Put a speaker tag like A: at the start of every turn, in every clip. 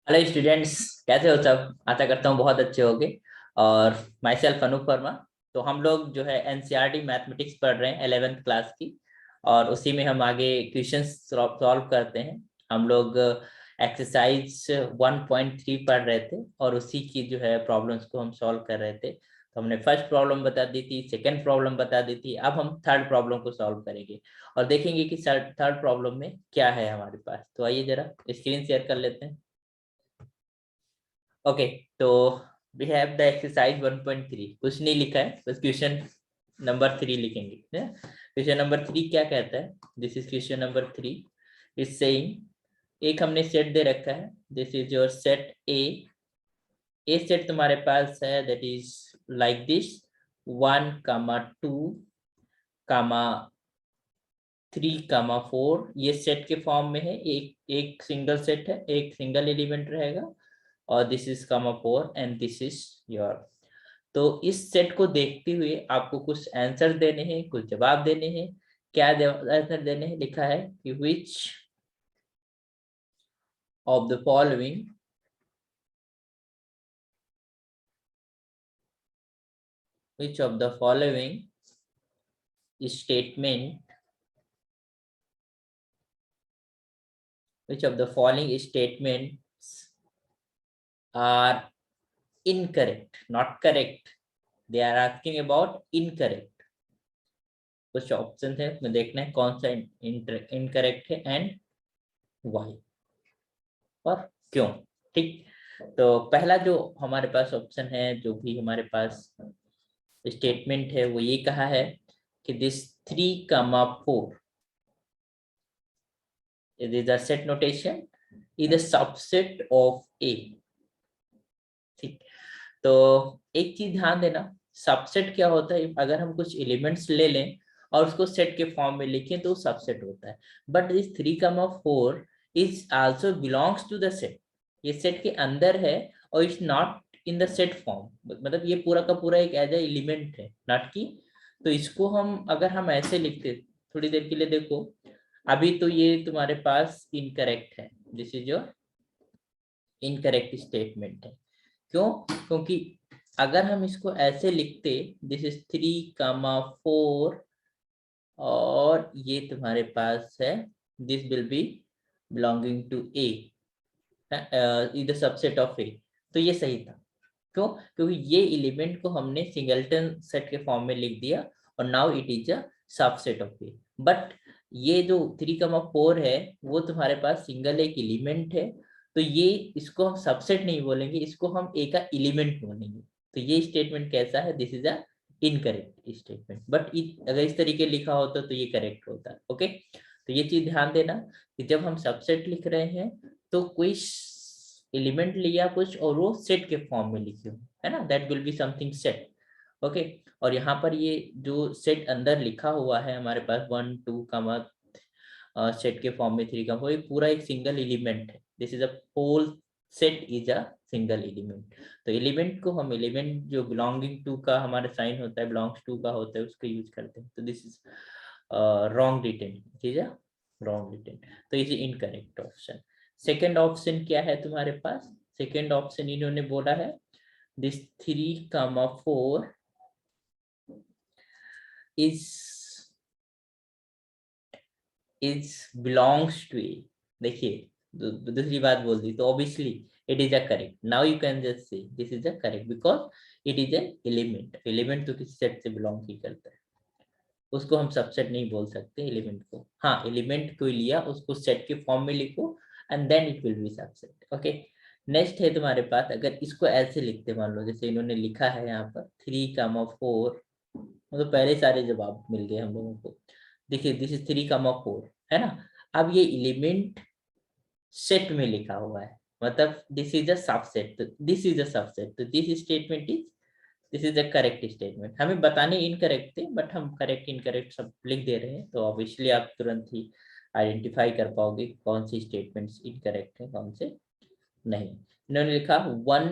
A: Hello students, कैसे हो सब? आशा करता हूँ बहुत अच्छे होगे। और माई सेल्फ अनूप वर्मा। तो हम लोग जो है एनसीईआरटी मैथमेटिक्स पढ़ रहे हैं 11th क्लास की। और उसी में हम आगे क्वेश्चंस सॉल्व करते हैं। हम लोग एक्सरसाइज 1.3 पढ़ रहे थे और उसी की जो है प्रॉब्लम्स को हम सॉल्व कर रहे थे। तो हमने फर्स्ट प्रॉब्लम बता दी थी, सेकेंड प्रॉब्लम बता दी थी, अब हम थर्ड प्रॉब्लम को सॉल्व करेंगे और देखेंगे कि थर्ड प्रॉब्लम में क्या है हमारे पास। तो आइए जरा स्क्रीन शेयर कर लेते हैं। ओके, तो वी हैव द एक्सरसाइज 1.3। कुछ नहीं लिखा है, बस क्वेश्चन नंबर 3 लिखेंगे। क्वेश्चन नंबर 3 क्या कहता है? This is question number 3। Is saying, एक हमने सेट दे रखा है। This is your set A set तुम्हारे पास है, दैट इज लाइक दिस 1, 2, 3, 4। ये सेट के फॉर्म में है। एक एक सिंगल सेट है, एक सिंगल एलिमेंट रहेगा। और दिस इज कमा 4 एंड दिस इज योर। तो इस सेट को देखते हुए आपको कुछ आंसर देने हैं, कुछ जवाब देने हैं। क्या आंसर देने हैं? लिखा है कि which of the following which of the following statement which of the following statements are incorrect, not correct. They are asking about incorrect. कुछ ऑप्शन है, उसमें देखना है कौन सा इनकरेक्ट है एंड वाई और क्यों। ठीक, तो पहला जो हमारे पास ऑप्शन है, जो भी हमारे पास स्टेटमेंट है, वो ये कहा है कि this 3, 4 it is a set notation is a subset of A। ठीक, तो एक चीज ध्यान देना, सबसेट क्या होता है? अगर हम कुछ एलिमेंट्स ले लें और उसको सेट के फॉर्म में लिखें तो सबसेट होता है। But this 3, 4 is also belongs to the set. ये सेट के अंदर है और it's not in the set form, मतलब ये पूरा का पूरा एक एज ए एलिमेंट है, नॉट की। तो इसको हम अगर हम ऐसे लिखते, थोड़ी देर के लिए देखो, अभी तो ये तुम्हारे पास इनकरेक्ट है। This is your incorrect statement है। क्यों? क्योंकि अगर हम इसको ऐसे लिखते, दिस इज 3, 4 और ये तुम्हारे पास है, this will be belonging to A, is the subset of A. तो ये सही था। क्यों? क्योंकि ये एलिमेंट को हमने सिंगलटन सेट के फॉर्म में लिख दिया और now it is a subset of A. But ये जो 3, 4 है, वो तुम्हारे पास सिंगल एक एलिमेंट है। तो ये, इसको हम सबसेट नहीं बोलेंगे, इसको हम ए का एलिमेंट बोलेंगे। तो ये स्टेटमेंट कैसा है? This is a incorrect statement. But अगर इस तरीके लिखा होता तो ये करेक्ट होता। ओके, तो ये चीज ध्यान देना कि जब हम सबसेट लिख रहे हैं तो कोई एलिमेंट लिया कुछ और वो सेट के फॉर्म में लिखे हो, है ना, that will be something set. Okay, और यहाँ पर ये जो सेट अंदर लिखा हुआ है हमारे पास 1, 2 का सेट के फॉर्म में 3, 4, ये पूरा एक सिंगल एलिमेंट है। This is a whole set is a single element. तो एलिमेंट को हम, एलिमेंट जो बिलोंगिंग टू का हमारा साइन होता है, बिलोंग्स टू का होता है, उसको यूज करते हैं। तो दिस इज रॉन्ग रिटेन, ठीक है, रॉन्ग रिटेन। तो is incorrect option. Second option क्या है तुम्हारे पास? सेकेंड ऑप्शन इन्होंने बोला है दिस 3, 4 इज बिलोंग्स टू ए। देखिए, दूसरी बात बोल दी तो obviously it is a correct. Now you can just say this is a correct because it is an element. Element तो किसी सेट से बिलोंग ही करता है, उसको हम सबसेट नहीं बोल सकते एलिमेंट को। हाँ, एलिमेंट को लिया, उसको सेट के फॉर्म में लिखो and then it will be subset. Okay, next है तुम्हारे पास, अगर इसको ऐसे लिखते, मान लो जैसे इन्होंने लिखा है यहाँ पर 3, 4, मतलब पहले सारे जवाब मिल गए हम लोगों को। देखिए, दिस इज 3, 4 है ना। अब ये एलिमेंट सेट में लिखा हुआ है, मतलब दिस इज अ सबसेट, तो दिस इज अ सबसेट, तो this statement is, this is a correct statement. हमें बताने इनकरेक्ट थे बट हम करेक्ट इनकरेक्ट सब लिख दे रहे हैं, तो ऑब्वियसली आप तुरंत ही आइडेंटिफाई कर पाओगे कौन सी स्टेटमेंट्स इनकरेक्ट है, कौन से नहीं। इन्होंने लिखा 1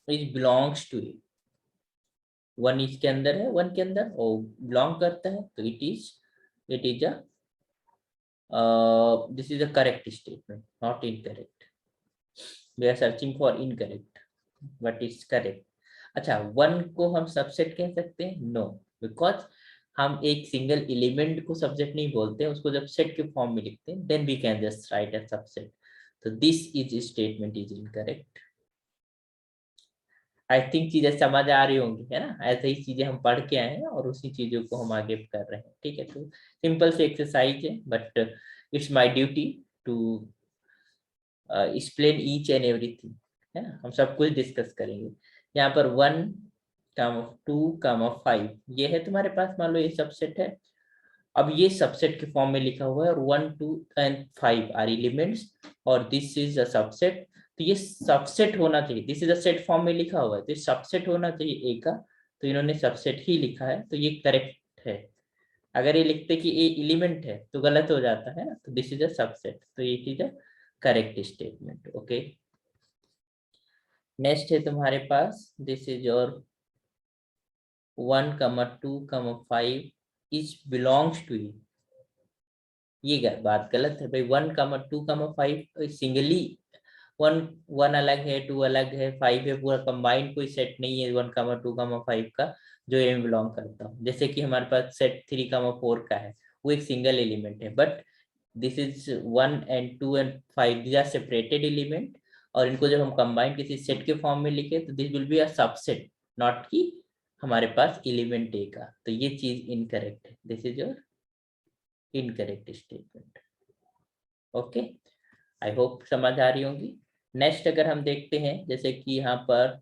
A: इज बिलोंग्स टू ए, 1 इसके अंदर है, 1 के अंदर और बिलोंग करता है, तो it is a this is a correct statement, not incorrect. We are searching for incorrect but it's correct. अच्छा, 1 को हम सबसेट कह सकते हैं? नो, बिकॉज हम एक सिंगल एलिमेंट को सबसेट नहीं बोलते, उसको जब सेट के फॉर्म में लिखते हैं then we can just write a subset. तो this is statement is incorrect. I think चीजें समझ आ रही होंगी, है ना? ऐसे ही चीजें हम पढ़ के आए हैं और उसी चीजों को हम आगे कर रहे हैं, ठीक है? तो सिंपल सी एक्सरसाइज है, but it's my duty to explain each and everything, है ना? हम सब कुछ डिस्कस करेंगे। यहाँ पर 1, 2, 5 ये है तुम्हारे पास, मान लो ये सबसेट है। अब ये सबसेट के फॉर्म में लिखा हुआ है और 1, 2 एंड 5 आर एलिमेंट्स और दिस इज अ सबसेट। तो ये सबसेट होना चाहिए, this is a set form में लिखा हुआ है तो सबसेट होना चाहिए ए का, तो इन्होंने सबसेट ही लिखा है तो ये करेक्ट है। अगर ये लिखते कि ए एलिमेंट है तो गलत हो जाता है ना, तो दिस इज अ सबसेट, तो ये चीज है करेक्ट स्टेटमेंट। ओके, नेक्स्ट है तुम्हारे पास this is your 1, 2, 5 each belongs to E. ये बात गलत है भाई। 1, 2, 5 सिंगली, वन वन अलग है, 2 अलग है, 5 है, पूरा कंबाइंड कोई सेट नहीं है 1, 2, 5 का जो ए में बिलोंग करता हूँ। जैसे कि हमारे पास सेट 3, 4 का है, वो एक सिंगल एलिमेंट है, but this is 1 and 2 and 5 these are separated element, और इनको जब हम कंबाइन किसी सेट के फॉर्म में लिखे तो this will be a subset, not कि हमारे पास एलिमेंट ए का। तो ये चीज इनकरेक्ट है, this is your incorrect statement. Okay, I hope समझ आ रही होंगी। नेक्स्ट अगर हम देखते हैं, जैसे कि यहाँ पर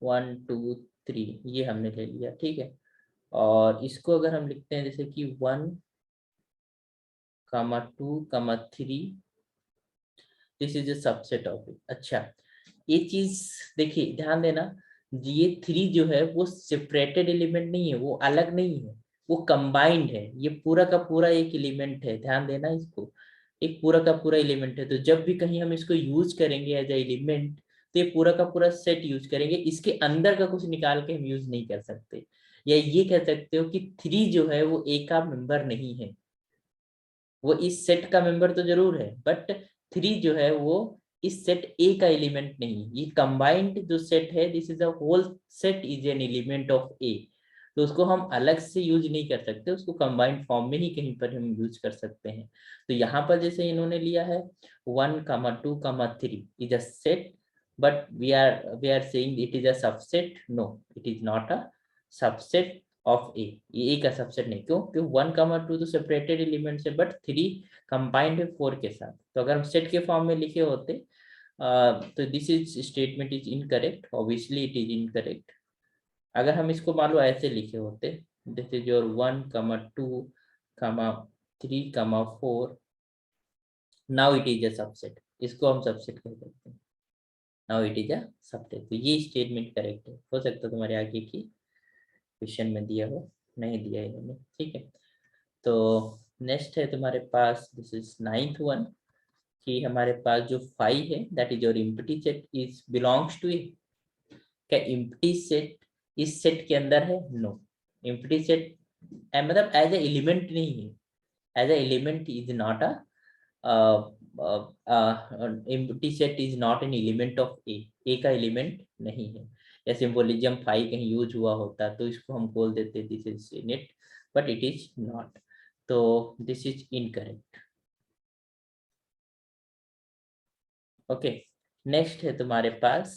A: 1, 2, 3 ये हमने ले लिया, ठीक है? और इसको अगर हम लिखते हैं जैसे कि 1, 2, 3 this is a subset of it. अच्छा, ये चीज देखिए ध्यान देना, ये 3 जो है वो सेपरेटेड एलिमेंट नहीं है, वो अलग नहीं है, वो कंबाइंड है। ये पूरा का पूरा एक एलिमेंट है, ध्यान देना इसको, एक पूरा का पूरा एलिमेंट है। तो जब भी कहीं हम इसको यूज करेंगे एज ए एलिमेंट, तो ये पूरा का पूरा सेट यूज करेंगे, इसके अंदर का कुछ निकाल के हम यूज नहीं कर सकते। या ये कह सकते हो कि 3 जो है वो ए का मेंबर नहीं है, वो इस सेट का मेंबर तो जरूर है, बट 3 जो है वो इस सेट ए का एलिमेंट नहीं। ये कंबाइंड जो सेट है, this is a whole set is an element of A. तो उसको हम अलग से यूज नहीं कर सकते, उसको कंबाइंड फॉर्म में ही कहीं पर हम यूज कर सकते हैं। तो यहाँ पर जैसे इन्होंने लिया है 1, 2, 3 is a set, but we are saying it is a subset. No, it is not a subset of A. ये ए का सबसेट नहीं, क्यों? क्योंकि 1, 2 तो सेपरेटेड एलिमेंट्स है, बट 3 कंबाइंड है 4 के साथ। तो अगर हम सेट के फॉर्म में लिखे होते तो this is statement is incorrect, obviously it is incorrect. अगर हम इसको मान लो ऐसे लिखे होते, this is your 1, 2, 3, 4, now it is a subset. इसको हम सबसेट कह सकते हैं, now it is a subset. तो ये स्टेटमेंट करेक्ट है। हो सकता है तुम्हारे आगे की क्वेश्चन में दिया हो, नहीं दिया है इन्होंने, ठीक है? तो नेक्स्ट है तुम्हारे पास दिस इज 9th वन, कि हमारे पास जो 5 है that is your empty set is belongs to A. क्या एम्प्टी सेट इस सेट के अंदर है? नो, एम्प्टी सेट मतलब एज ए एलिमेंट नहीं है, as a element is not a empty set is not an element of A का element नहीं है। या सिंबोलिज्म 5 कहीं यूज हुआ होता तो इसको हम बोल देते this is in it, but it is not. तो this is incorrect. Okay, next है तुम्हारे पास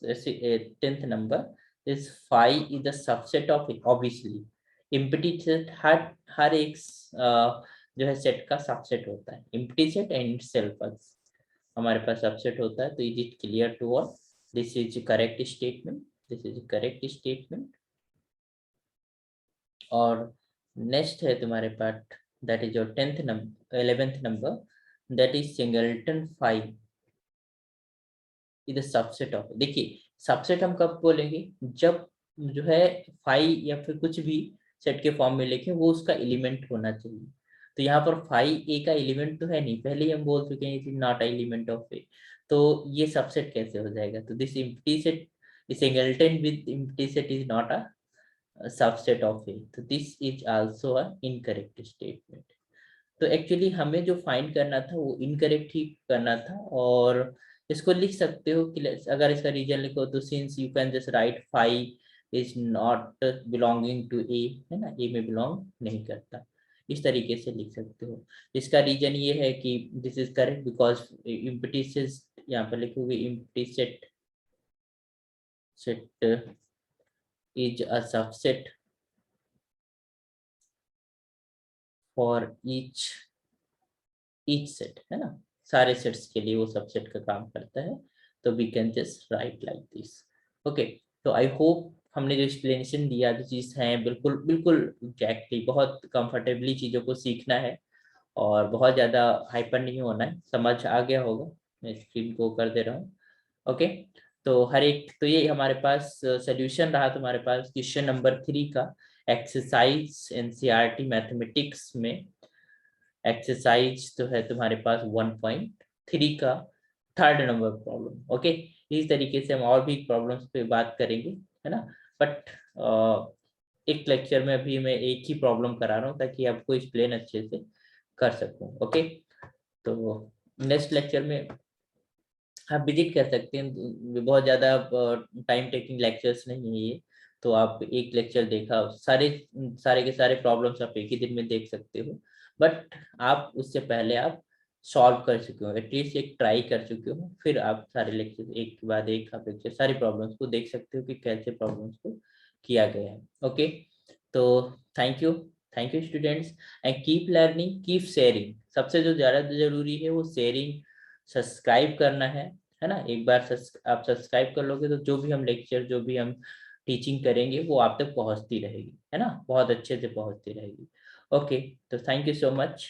A: 10th number is 5 is the subset of it. Obviously empty set हर एक जो है सेट का सबसेट होता है। एम्प्टी सेट एंड इटसेल्फ हमारे पास सबसेट होता है। तो is it clear to all? This is correct statement, this is correct statement. और नेक्स्ट है तुम्हारे पास that is your 10th number 11th number, that is singleton 5 is subset of. देखिए subset हम कब बोलेंगे? जब जो है 5 या फिर कुछ भी सेट के फॉर्म में लिखे वो उसका एलिमेंट होना चाहिए। तो यहाँ पर 5 ए का एलिमेंट तो है नहीं, पहले ही हम बोल चुके हैं it is not element of A. तो ये सबसेट कैसे हो जाएगा? तो this empty set singleton with empty set is not a subset of A. तो this is also a incorrect statement. तो एक्चुअली हमें जो फाइंड करना था वो इनकरेक्ट ही करना था, और इसको लिख सकते हो कि अगर इसका रीजन लिखो तो since you can just write 5 is not belonging to A, है ना, ए में बिलोंग नहीं करता, इस तरीके से लिख सकते हो। इसका रीजन ये है कि this is correct because implicit, यहाँ पर लिखोगे implicit set is a subset for each set, है ना, सारे सेट्स के लिए वो सबसेट का काम करता है। तो we can just write like this. Okay, तो आई होप हमने जो एक्सप्लेनेशन दिया जो चीज है बिल्कुल बिल्कुल एग्जैक्टली बहुत कंफर्टेबली चीजों को सीखना है, और बहुत ज्यादा हाइपर नहीं होना है। समझ आ गया होगा, मैं स्क्रीन को कर दे रहा हूँ। ओके, तो हर एक, तो ये हमारे पास सोल्यूशन रहा तुम्हारे पास क्वेश्चन नंबर 3 का, एक्सरसाइज एनसीईआरटी मैथमेटिक्स में। एक्सरसाइज तो है तुम्हारे पास 1.3 का थर्ड नंबर प्रॉब्लम। ओके, इस तरीके से हम और भी प्रॉब्लम्स पे बात करेंगे, है ना। बट एक लेक्चर में अभी मैं एक ही प्रॉब्लम करा रहा हूँ ताकि आपको एक्सप्लेन अच्छे से कर सकूं। ओके, तो नेक्स्ट लेक्चर में आप विजिट कर सकते हैं, बहुत ज़्यादा टाइम टेकिंग लेक्चर्स नहीं है ये। तो आप एक लेक्चर देखा, सारे सारे के सारे प्रॉब्लम्स आप एक ही दिन में देख सकते हो, बट आप उससे पहले आप सॉल्व कर चुके हो, एटलीस्ट एक ट्राई कर चुके हो, फिर आप सारे लेक्चर एक के बाद एक आप लेक्चर सारे प्रॉब्लम्स को देख सकते हो कि कैसे प्रॉब्लम्स को किया गया है। ओके, तो thank you students, and keep learning keep sharing. सबसे जो ज़्यादा जरूरी है वो शेयरिंग, सब्सक्राइब करना है ना। एक बार आप सब्सक्राइब कर लोगे तो जो भी हम लेक्चर जो भी हम टीचिंग करेंगे वो आप तक पहुंचती रहेगी, है ना, बहुत अच्छे से पहुंचती रहेगी। ओके, तो थैंक यू सो मच।